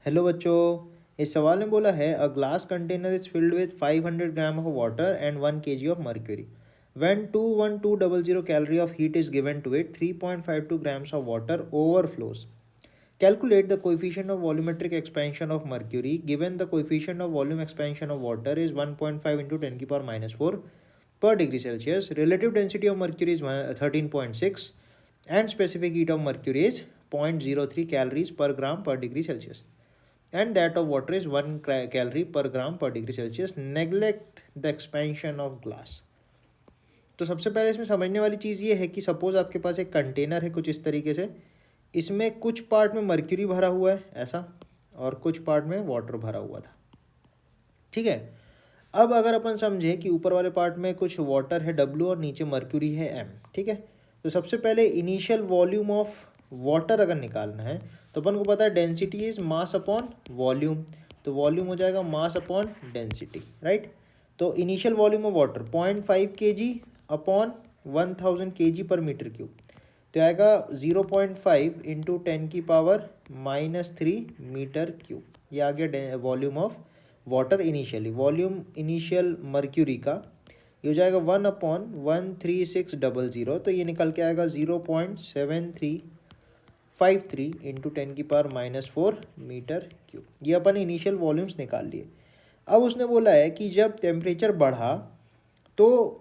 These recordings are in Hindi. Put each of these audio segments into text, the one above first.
हेलो बच्चों। इस सवाल में बोला है a glass container is filled with 500 gram of water and 1 kg of mercury when 21200 calorie of heat is given to it 3.52 grams of water overflows. Calculate the coefficient of volumetric expansion of mercury given the coefficient of volume expansion of water is 1.5 into 10 की power minus 4 per degree Celsius. Relative density of mercury is 13.6 and specific heat of mercury is 0.03 calories per gram per degree Celsius. And that of water is 1 calorie per gram per degree Celsius. Neglect the expansion of glass. तो सबसे पहले इसमें समझने वाली चीज़ ये है कि सपोज आपके पास एक कंटेनर है कुछ इस तरीके से, इसमें कुछ पार्ट में मर्क्यूरी भरा हुआ है ऐसा और कुछ पार्ट में वाटर भरा हुआ था। ठीक है, अब अगर अपन समझे कि ऊपर वाले पार्ट में कुछ वाटर है W और नीचे मर्क्यूरी है M। ठीक है, तो सबसे पहले इनिशियल वॉल्यूम ऑफ वाटर अगर निकालना है तो अपन को पता है density is mass upon volume, तो वॉल्यूम हो जाएगा मास अपॉन डेंसिटी, राइट। तो initial volume of water 0.5 kg upon 1000 kg पर मीटर क्यूब, तो आएगा 0.5 इंटू 10 की पावर -3 मीटर क्यूब। ये आ गया volume of water initially. Volume initial mercury का ये हो जाएगा 1/13600, तो ये निकल के आएगा 0.7353 इंटू 10 की पावर -4 मीटर क्यूब। ये अपन इनिशियल वॉल्यूम्स निकाल लिए। अब उसने बोला है कि जब टेम्परेचर बढ़ा तो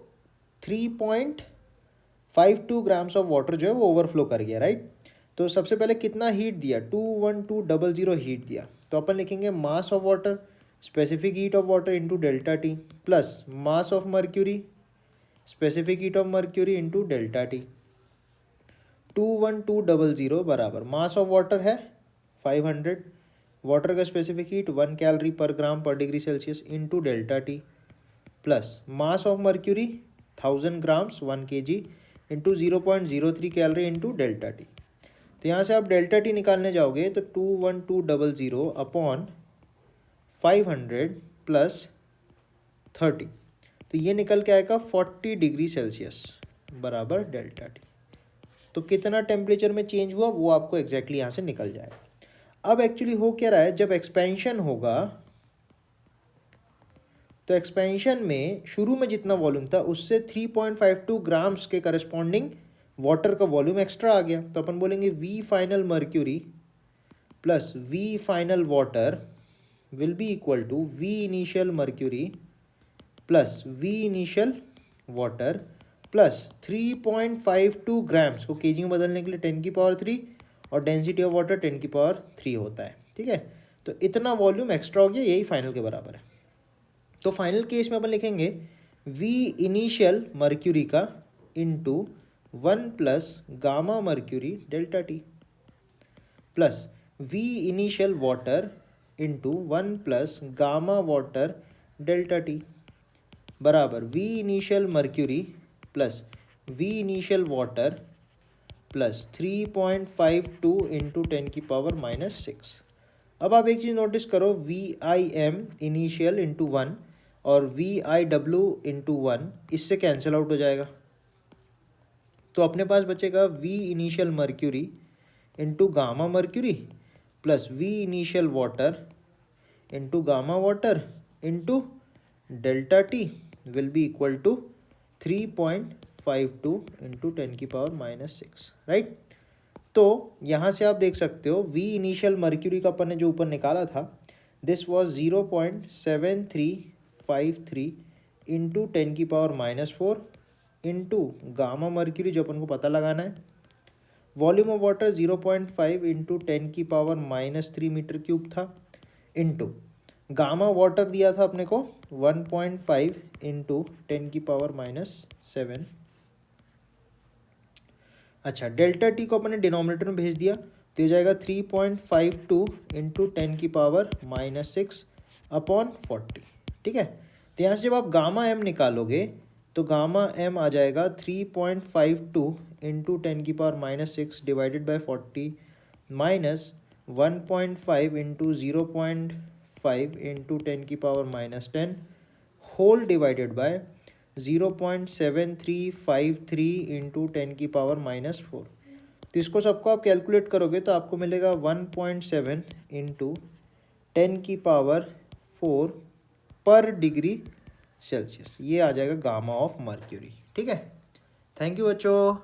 3.52 ग्राम्स ऑफ वाटर जो है वो ओवरफ्लो कर गया, राइट। तो सबसे पहले कितना हीट दिया, 21200 हीट दिया, तो अपन लिखेंगे mass of water specific heat of water into delta T plus mass of mercury specific heat of mercury into delta T. 21200 बराबर मास ऑफ वाटर है 500, वाटर का स्पेसिफिक हीट 1 कैलोरी पर ग्राम पर degree Celsius into delta T plus mass of mercury 1000 grams 1 kg into 0.03 calorie into delta T. तो यहाँ से आप डेल्टा टी निकालने जाओगे तो 21200 अपॉन 500 प्लस 30, तो ये निकल के आएगा 40 डिग्री सेल्सियस बराबर डेल्टा टी। तो कितना टेम्परेचर में चेंज हुआ वो आपको एग्जैक्टली यहाँ से निकल जाएगा। अब एक्चुअली हो क्या रहा है, जब एक्सपेंशन होगा तो एक्सपेंशन में शुरू में जितना वॉल्यूम था उससे 3.52 ग्राम्स के करस्पॉन्डिंग वाटर का वॉल्यूम एक्स्ट्रा आ गया, तो अपन बोलेंगे V final mercury plus V final water will be equal to V initial mercury plus V initial water plus 3.52 grams को केजी में बदलने के लिए 10 की पावर 3 और डेंसिटी ऑफ वाटर 10 की पावर 3 होता है। ठीक है, तो इतना वॉल्यूम एक्स्ट्रा हो गया, यही फाइनल के बराबर है। तो फाइनल केस में अपन लिखेंगे वी इनिशियल मर्क्यूरी का into 1 plus gamma mercury delta T plus V initial water into 1 plus gamma water delta T बराबर V initial mercury plus V initial water plus 3.52 into 10 की पावर -6। अब आप एक चीज़ नोटिस करो, V I M initial into 1 और वी आई डब्ल्यू इंटू 1 इससे कैंसिल आउट हो जाएगा, तो अपने पास बचेगा V initial mercury into gamma mercury plus V initial water into gamma water into delta T will be equal to 3.52 into 10 की पावर -6, राइट। तो यहाँ से आप देख सकते हो वी इनिशियल मर्क्यूरी का अपन ने जो ऊपर निकाला था दिस वॉज 0.7353 इंटू 10 की पावर -4 इंटू गामा मर्क्यूरी जो अपन को पता लगाना है, वॉल्यूम ऑफ वाटर 0.5 इंटू 10 की पावर -3 मीटर क्यूब था इंटू गामा वाटर दिया था अपने को 1.5 इंटू 10 की पावर -7। अच्छा, डेल्टा टी को अपने डिनोमिनेटर में भेज दिया तो हो जाएगा 3.52 इंटू 10 की पावर -6 अपॉन 40। ठीक है, तो यहाँ से जब आप गामा एम निकालोगे तो गामा एम आ जाएगा 3.52 इंटू 10 की power -6 divided by 40 minus 1.5 into 0.5 into 10 की power -10 whole divided by 0.7353 into 10 की पावर -4। तो इसको सबको आप कैलकुलेट करोगे तो आपको मिलेगा 1.7 इंटू 10⁴ पर डिग्री सेल्सियस। ये आ जाएगा गामा ऑफ मर्क्यूरी। ठीक है, थैंक यू बच्चों।